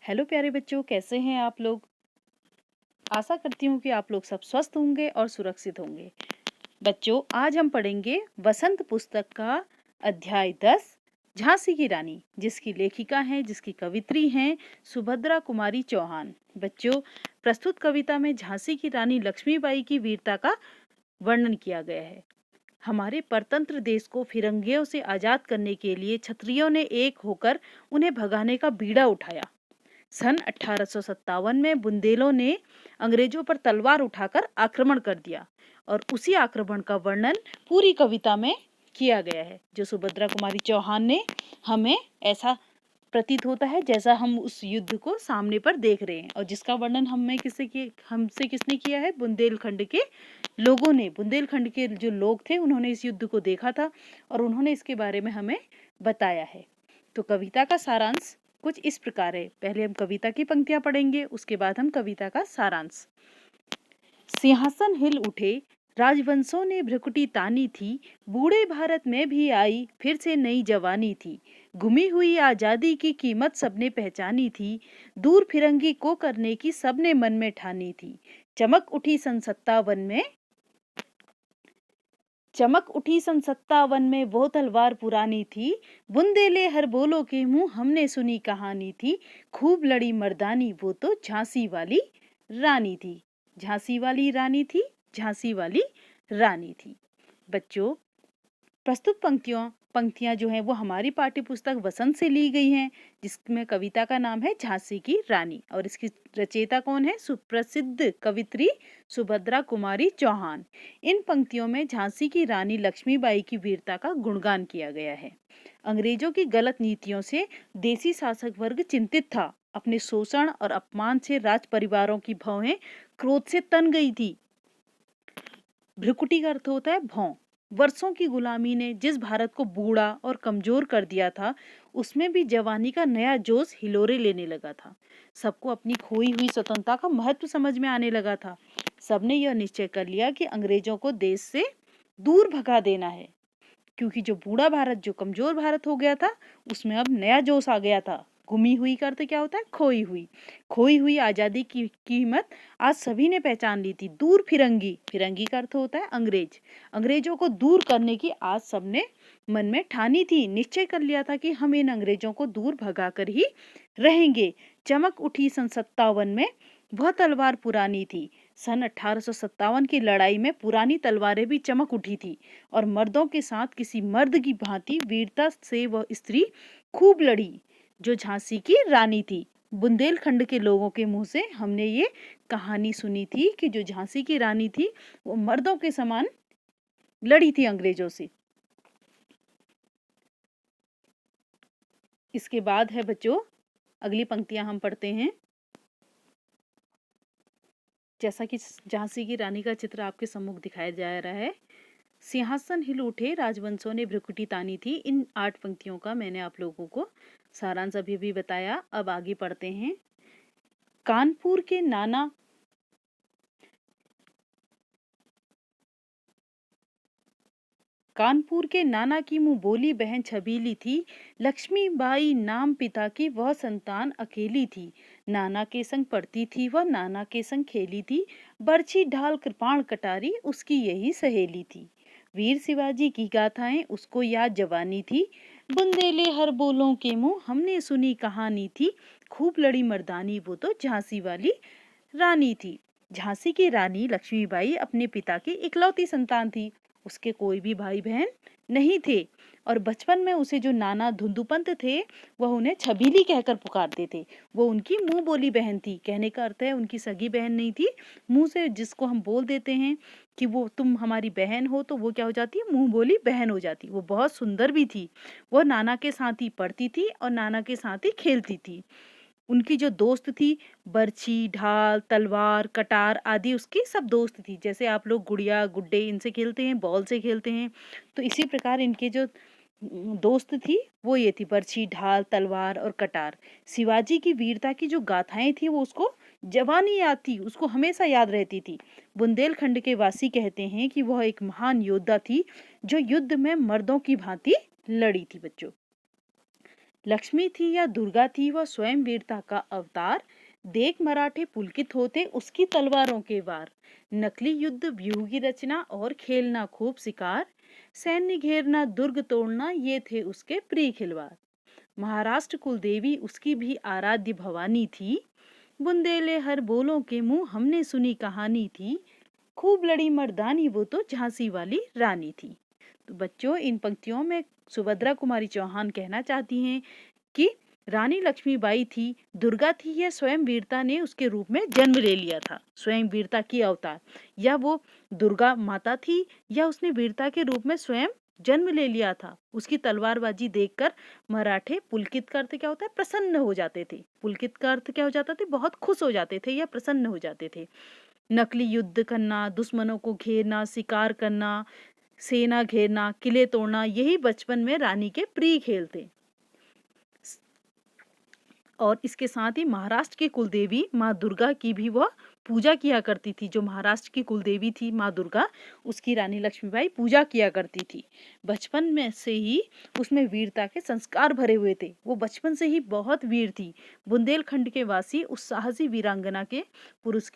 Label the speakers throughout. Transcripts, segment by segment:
Speaker 1: Hello प्यारे बच्चों, कैसे हैं आप लोग। आशा करती हूँ कि आप लोग सब स्वस्थ होंगे और सुरक्षित होंगे। बच्चों, आज हम पढ़ेंगे वसंत पुस्तक का अध्याय 10 झांसी की रानी, जिसकी लेखिका हैं, जिसकी कवित्री हैं सुभद्रा कुमारी चौहान। बच्चों, प्रस्तुत कविता में झांसी की रानी लक्ष्मीबाई की वीरता का वर्णन किया गया है। हमारे परतंत्र देश को फिरंगियों से आजाद करने के लिए क्षत्रियों ने एक होकर उन्हें भगाने का बीड़ा उठाया। सन 1857 में बुंदेलों ने अंग्रेजों पर तलवार उठाकर आक्रमण कर दिया और उसी आक्रमण का वर्णन पूरी कविता में किया गया है, जो सुभद्रा कुमारी चौहान ने हमें ऐसा प्रतीत होता है जैसा हम उस युद्ध को सामने पर देख रहे हैं, और जिसका वर्णन हमसे किसने किया है? बुंदेलखंड के लोगों ने। बुंदेलखंड के जो लोग थे उन्होंने इस युद्ध को देखा था और उन्होंने इसके बारे में हमें बताया है। तो कविता का सारांश कुछ इस प्रकार है। पहले हम कविता की पंक्तियां पढ़ेंगे, उसके बाद हम कविता का सारांश। सिंहासन हिल उठे, राजवंशों ने भ्रुकुटी तानी थी, बूढ़े भारत में भी आई फिर से नई जवानी थी। गुमी हुई आजादी की कीमत सबने पहचानी थी, दूर फिरंगी को करने की सबने मन में ठानी थी। चमक उठी सन 57 में वो तलवार पुरानी थी, बुंदेले हर बोलो के मुंह हमने सुनी कहानी थी। खूब लड़ी मर्दानी वो तो झांसी वाली रानी थी। झांसी वाली रानी थी, झांसी वाली रानी थी। बच्चों, प्रस्तुत पंक्तियां जो हैं वो हमारी पाठ्य पुस्तक वसंत से ली गई हैं, जिसमें कविता का नाम है झांसी की रानी, और इसकी रचयिता कौन है? सुप्रसिद्ध कवित्री सुभद्रा कुमारी चौहान। इन पंक्तियों में झांसी की रानी लक्ष्मीबाई की वीरता का गुणगान किया गया है। अंग्रेजों की गलत नीतियों से देसी शासक वर्ग चिंतित था। अपने शोषण और अपमान से राज परिवारों की भौहें क्रोध से तन गई थी। भ्रुकुटी का अर्थ होता है भौं। वर्षों की गुलामी ने जिस भारत को बूढ़ा और कमजोर कर दिया था, उसमें भी जवानी का नया जोश हिलोरे लेने लगा था। सबको अपनी खोई हुई स्वतंत्रता का महत्व समझ में आने लगा था। सबने यह निश्चय कर लिया कि अंग्रेजों को देश से दूर भगा देना है, क्योंकि जो बूढ़ा भारत, जो कमजोर भारत हो गया था, उसमें अब नया जोश आ गया था। गुमी हुई का अर्थ क्या होता है? खोई हुई आजादी की कीमत आज सभी ने पहचान ली थी। दूर फिरंगी, फिरंगी का अर्थ होता है अंग्रेज। अंग्रेजों को दूर करने की आज सबने मन में ठानी थी, निश्चय कर लिया था कि हम इन अंग्रेजों को दूर भगा कर ही रहेंगे। चमक उठी सन 57 में वह तलवार पुरानी थी। सन 1857 की लड़ाई में पुरानी तलवारें भी चमक उठी थी और मर्दों के साथ किसी मर्द की भांति वीरता से वह स्त्री खूब लड़ी, जो झांसी की रानी थी। बुंदेलखंड के लोगों के मुंह से हमने ये कहानी सुनी थी कि जो झांसी की रानी थी वो मर्दों के समान लड़ी थी अंग्रेजों से। इसके बाद है बच्चों, अगली पंक्तियां हम पढ़ते हैं। जैसा कि झांसी की रानी का चित्र आपके सम्मुख दिखाया जा रहा है। सिंहासन हिल उठे, राजवंशों ने भ्रुकुटी तानी थी। इन 8 पंक्तियों का मैंने आप लोगों को सारांश अभी भी बताया। अब आगे पढ़ते हैं। कानपुर के नाना की मुंह बोली बहन छबीली थी। लक्ष्मीबाई नाम पिता की वह संतान अकेली थी। नाना के संग पढ़ती थी वह, नाना के संग खेली थी। बरछी ढाल कृपाण कटारी उसकी यही सहेली थी। वीर शिवाजी की गाथाएं उसको याद जवानी थी। बुंदेले हर बोलों के मुंह हमने सुनी कहानी थी। खूब लड़ी मर्दानी वो तो झांसी वाली रानी थी। झांसी की रानी लक्ष्मीबाई अपने पिता की इकलौती संतान थी। उसके कोई भी भाई बहन नहीं थे और बचपन में उसे जो नाना धुंधुपंत थे वह उन्हें छबीली कहकर पुकारते थे। वो उनकी मुंह बोली बहन थी। कहने का अर्थ है उनकी सगी बहन नहीं थी। मुंह से जिसको हम बोल देते हैं कि वो तुम हमारी बहन हो, तो वो क्या हो जाती है? मुंह बोली बहन हो जाती। वो बहुत सुंदर भी थी। वो नाना के साथ ही पढ़ती थी और नाना के साथ ही खेलती थी। उनकी जो दोस्त थी, बर्छी ढाल तलवार कटार आदि उसकी सब दोस्त थी। जैसे आप लोग गुड़िया गुड्डे इनसे खेलते हैं, बॉल से खेलते हैं, तो इसी प्रकार इनके जो दोस्त थी वो ये थी, बर्छी ढाल तलवार और कटार। शिवाजी की वीरता की जो गाथाएं थी वो उसको जवानी याद थी, उसको हमेशा याद रहती थी। बुंदेलखंड के वासी कहते हैं कि वह एक महान योद्धा थी जो युद्ध में मर्दों की भांति लड़ी थी। बच्चों, लक्ष्मी थी या दुर्गा थी वह स्वयं वीरता का अवतार, देख मराठे पुलकित होते उसकी तलवारों के वार। नकली युद्ध व्यूह की रचना और खेलना खूब शिकार, सैन्य घेरना दुर्ग तोड़ना ये थे उसके प्रिय खिलवाड़। महाराष्ट्र कुलदेवी उसकी भी आराध्य भवानी थी, बुंदेले हर बोलों के मुंह हमने सुनी कहानी थी, खूब लड़ी मर्दानी वो तो झांसी वाली रानी थी। तो बच्चों, इन पंक्तियों में सुभद्रा कुमारी चौहान कहना चाहती हैं कि रानी लक्ष्मीबाई थी, दुर्गा थी या स्वयं वीरता ने उसके रूप में जन्म ले लिया था, स्वयं वीरता की अवतार, या वो दुर्गा माता थी या उसने वीरता के रूप में स्वयं जन्म ले लिया था। उसकी तलवारबाजी देखकर मराठे पुलकित का अर्थ क्या होता है, प्रसन्न हो जाते थे। पुलकित का अर्थ क्या हो जाता था, बहुत खुश हो जाते थे या प्रसन्न हो जाते थे। नकली युद्ध करना, दुश्मनों को घेरना, शिकार करना, सेना घेरना, किले तोड़ना, यही बचपन में रानी के प्रिय खेल थे। और इसके साथ ही महाराष्ट्र की कुलदेवी माँ दुर्गा की भी वह पूजा किया करती थी। जो महाराष्ट्र की कुलदेवी थी माँ दुर्गा, उसकी रानी लक्ष्मीबाई पूजा किया करती थी। बचपन में से ही उसमें वीरता के संस्कार भरे हुए थे, वो बचपन से ही बहुत वीर थी। बुंदेलखंड के वासी उस साहसी वीरांगना के पौरुष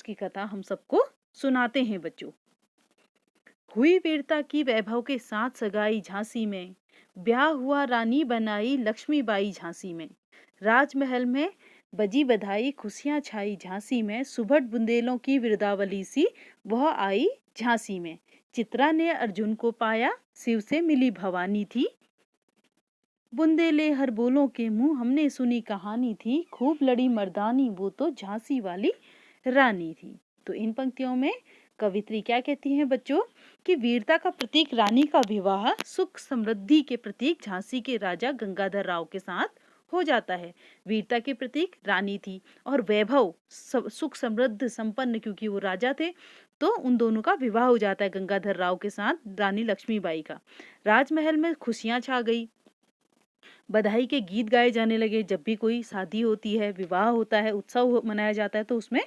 Speaker 1: की कथा हम सबको सुनाते हैं बच्चों। हुई वीरता की वैभव के साथ सगाई झांसी में, ब्याह हुआ रानी बनाई लक्ष्मीबाई झांसी में। राजमहल में बजी बधाई खुशियां छाई झांसी में, सुभट बुंदेलों की विरदावली सी वह आई झांसी में। चित्रा ने अर्जुन को पाया, शिव से मिली भवानी थी, बुंदेले हर बोलों के मुंह हमने सुनी कहानी थी, खूब लड़ी मर्दानी वो तो झांसी वाली रानी थी। तो इन पंक्तियों में कवित्री क्या कहती हैं बच्चों, कि वीरता का प्रतीक रानी का विवाह सुख समृद्धि के प्रतीक झांसी के राजा गंगाधर राव के साथ हो जाता है। वीरता के प्रतीक रानी थी और वैभव सुख समृद्ध संपन्न, क्योंकि वो राजा थे, तो उन दोनों का विवाह हो जाता है गंगाधर राव के साथ रानी लक्ष्मीबाई का। राजमहल में खुशियां छा गई, बधाई के गीत गाए जाने लगे। जब भी कोई शादी होती है, विवाह होता है, उत्सव मनाया जाता है, तो उसमें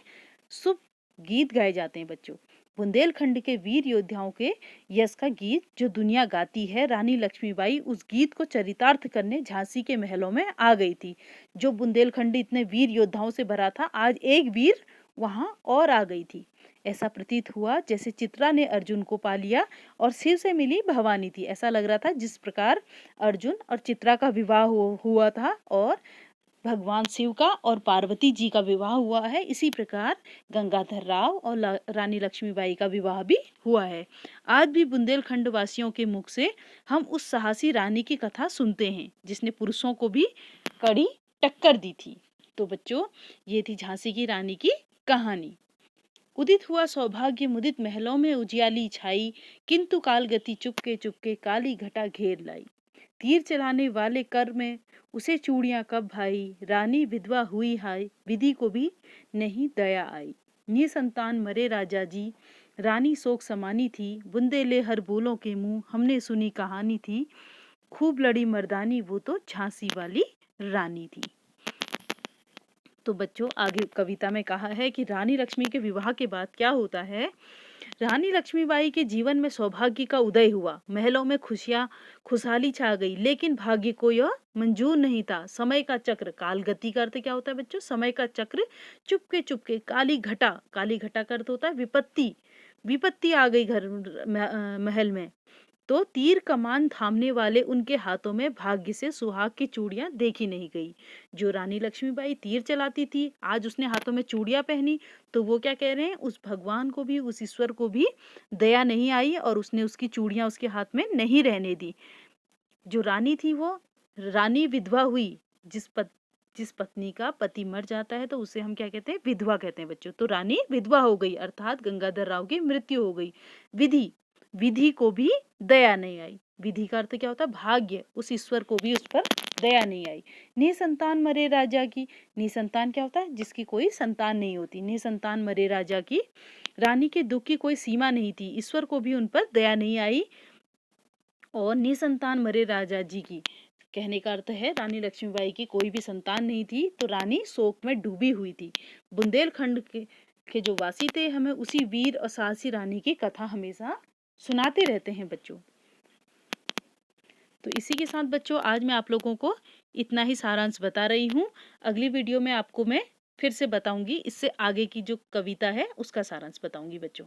Speaker 1: शुभ गीत गाए जाते हैं बच्चों। बुंदेलखंड के वीर योद्धाओं के यश का गीत जो दुनिया गाती है, रानी लक्ष्मीबाई उस गीत को चरितार्थ करने झांसी के महलों में आ गई थी। जो बुंदेलखंड इतने वीर योद्धाओं से भरा था, आज एक वीर वहां और आ गई थी। ऐसा प्रतीत हुआ जैसे चित्रा ने अर्जुन को पा लिया और शिव से मिली भवानी थी। ऐसा लग रहा था जिस प्रकार अर्जुन और चित्रा का विवाह हुआ था और भगवान शिव का और पार्वती जी का विवाह हुआ है, इसी प्रकार गंगाधर राव और रानी लक्ष्मीबाई का विवाह भी हुआ है। आज भी बुंदेलखंड वासियों के मुख से हम उस साहसी रानी की कथा सुनते हैं जिसने पुरुषों को भी कड़ी टक्कर दी थी। तो बच्चों, ये थी झांसी की रानी की कहानी। उदित हुआ सौभाग्य मुदित महलों में उजियाली छाई, किंतु काल गति चुपके काली घटा घेर लाई। तीर चलाने वाले कर में उसे चूड़ियां कब भाई, रानी विधवा हुई हाय, विधि को भी नहीं दया आई। निसंतान मरे राजा जी, रानी शोक समानी थी, बुंदेले हर बोलों के मुंह हमने सुनी कहानी थी, खूब लड़ी मर्दानी वो तो झांसी वाली रानी थी। तो बच्चों, आगे कविता में कहा है कि रानी लक्ष्मी के विवाह के बाद क्या होता है। रानी लक्ष्मीबाई के जीवन में सौभाग्य का उदय हुआ, महलों में खुशहाली छा गई, लेकिन भाग्य को यह मंजूर नहीं था। समय का चक्र, काल गति का अर्थ क्या होता है बच्चों, समय का चक्र चुपके काली घटा का अर्थ होता है विपत्ति आ गई महल में। तो तीर कमान थामने वाले उनके हाथों में भाग्य से सुहाग की चूड़ियां देखी नहीं गई। जो रानी लक्ष्मीबाई तीर चलाती थी, आज उसने हाथों में चूड़ियां पहनी, तो वो क्या कह रहे हैं, उस भगवान को भी, उस ईश्वर को भी दया नहीं आई और उसने उसकी चूड़ियां उसके हाथ में नहीं रहने दी। जो रानी थी वो रानी विधवा हुई। जिस पत्नी का पति मर जाता है तो उसे हम क्या कहते हैं, विधवा कहते हैं बच्चों। तो रानी विधवा हो गई, अर्थात गंगाधर राव की मृत्यु हो गई। विधि को भी दया नहीं आई। विधि का अर्थ क्या होता है, भाग्य, उस ईश्वर को भी उस पर दया नहीं आई। निसंतान मरे राजा की, निसंतान क्या होता है, जिसकी कोई संतान नहीं होती। निसंतान मरे राजा की, रानी के दुख की कोई सीमा नहीं थी, ईश्वर को भी उन पर दया नहीं आई। और निसंतान मरे राजा जी की कहने का अर्थ है, रानी लक्ष्मीबाई की कोई भी संतान नहीं थी, तो रानी शोक में डूबी हुई थी। बुंदेलखंड के जो वासी थे, हमें उसी वीर और साहसी रानी की कथा हमेशा सुनाते रहते हैं बच्चों। तो इसी के साथ बच्चों आज मैं आप लोगों को इतना ही सारांश बता रही हूँ। अगली वीडियो में आपको मैं फिर से बताऊंगी, इससे आगे की जो कविता है उसका सारांश बताऊंगी बच्चों।